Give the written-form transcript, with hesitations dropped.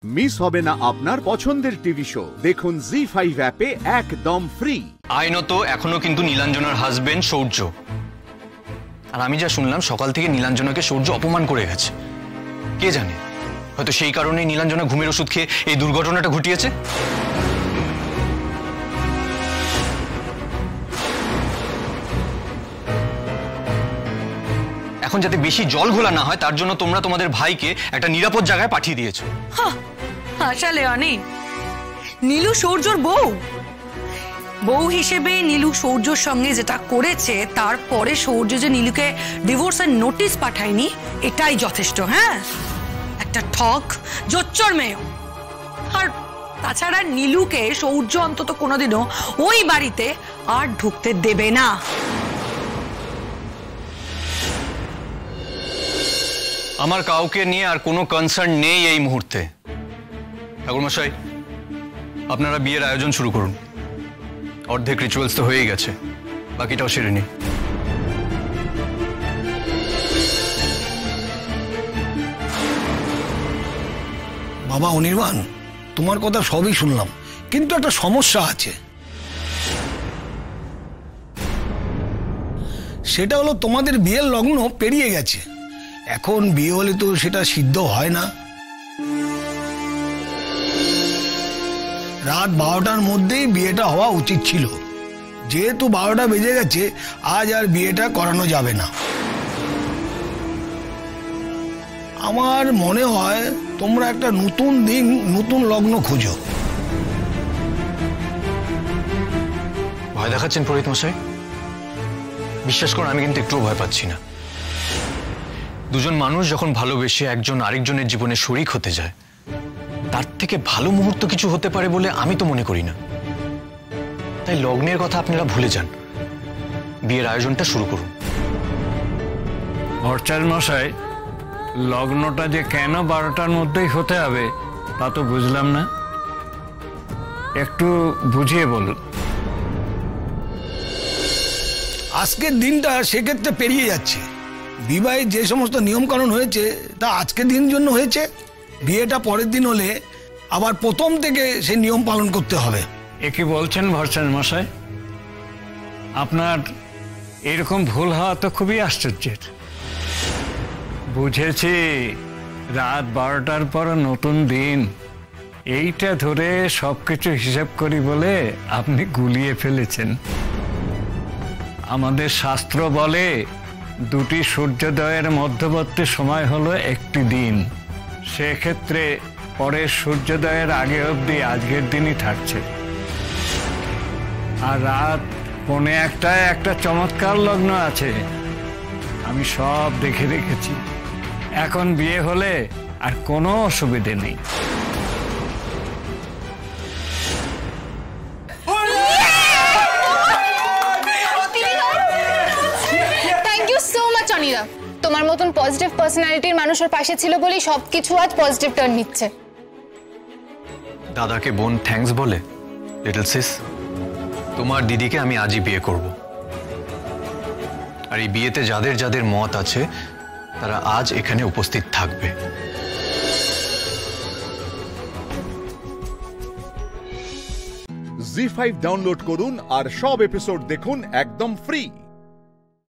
Miss হবে না আপনার পছন্দের টিভি শো। দেখুন জি5 অ্যাপে একদম ফ্রি। আইনত এখনো কিন্তু নীলাঞ্জনার হাজবেন্ড সূর্য, আর আমি যা শুনলাম সকাল থেকে নীলাঞ্জনাকে সূর্য অপমান করে গেছে। কে জানে, হয়তো সেই কারণে নীলাঞ্জনা ঘুমের ওষুধ খেয়ে এই দুর্ঘটনাটা ঘটিয়েছে। এখন যাতে বেশি জল ঘোলা না হয় তার জন্য তোমরা তোমাদের ভাইকে একটা নিরাপদ জায়গায় পাঠিয়ে দিয়েছো। আসলে অনেক নীলু সূর্যর বউ হিসেবে নীলু সূর্যর সঙ্গে যেটা করেছে, তারপরে সূর্য যে নীলুকে ডিভোর্সের নোটিশ পাঠায়নি এটাই যথেষ্ট। হ্যাঁ, একটা ঠক জোচ্চর মেয়ে। আর তাছাড়া নীলুকে সূর্য অন্তত কোনোদিনও ওই বাড়িতে আর ঢুকতে দেবে না। আমার কাউকে নিয়ে আর কোনো কনসার্ন নেই এই মুহূর্তে। ঠাকুরমশাই, আপনারা বিয়ের আয়োজন শুরু করুন। অর্ধেক রিচুয়ালস তো হয়েই গেছে, বাকিটাও সেরে নি। বাবা অনির্বাণ, তোমার কথা সবই শুনলাম, কিন্তু একটা সমস্যা আছে। সেটা হলো তোমাদের বিয়ের লগ্ন পেরিয়ে গেছে। এখন বিয়ে হলে তো সেটা সিদ্ধ হয় না। রাত 12টার মধ্যেই বিয়েটা হওয়া উচিত ছিল। যেহেতু 12টা বেজে গেছে, আজ আর বিয়েটা করানো যাবে না। আমার মনে হয় তোমরা একটা নতুন দিন, নতুন লগ্ন খোঁজো। ভয় দেখাচ্ছেন পুরোহিত মশাই? বিশ্বাস করুন, আমি কিন্তু একটুও ভয় পাচ্ছি না। দুজন মানুষ যখন ভালোবেসে একজন আরেকজনের জীবনে শরিক হতে যায়, তার থেকে ভালো মুহূর্ত কিছু হতে পারে বলে আমি তো মনে করি না। তাই লগ্নের কথা আপনারা ভুলে যান, বিয়ের আয়োজনটা শুরু করুন। ভট্টাচার্য মশাই, লগ্নটা যে কেন 12টার মধ্যেই হতে হবে তা তো বুঝলাম না, একটু বুঝিয়ে বলুন। আজকের দিনটা সেক্ষেত্রে পেরিয়ে যাচ্ছে। বিবাহের যে সমস্ত নিয়মকানুন হয়েছে তা আজকের দিন জন্য হয়েছে। বিয়েটা পরের দিন হলে আবার প্রথম থেকে সেই নিয়ম পালন করতে হবে। এ কি বলছেন ভট্টাচার্য মশাই? আপনার এরকম ভুল হওয়া তো খুবই আশ্চর্যের। বুঝেছি, রাত 12টার পর নতুন দিন, এইটা ধরে সবকিছু হিসাব করি বলে আপনি গুলিয়ে ফেলেছেন। আমাদের শাস্ত্র বলে দুটি সূর্যোদয়ের মধ্যবর্তী সময় হলো একটি দিন। সেক্ষেত্রে পরের সূর্যোদয়ের আগে অবধি আজকের দিনই থাকছে। আর রাত 1:45টায় একটা চমৎকার লগ্ন আছে, আমি সব দেখে রেখেছি। এখন বিয়ে হলে আর কোনো অসুবিধে নেই। তোমার মতন পজিটিভ পার্সোনালিটির মানুষের পাশে ছিল বলেই সবকিছু আজ পজিটিভ টার্ন নিচ্ছে। দাদাকে বোন থ্যাঙ্কস বলে? লিটল সিস, তোমার দিদিকে আমি আজই বিয়ে করব। আর এই বিয়েতে যাদের যাদের মত আছে তারা আজ এখানে উপস্থিত থাকবে। জি5 ডাউনলোড করুন আর সব এপিসোড দেখুন একদম ফ্রি।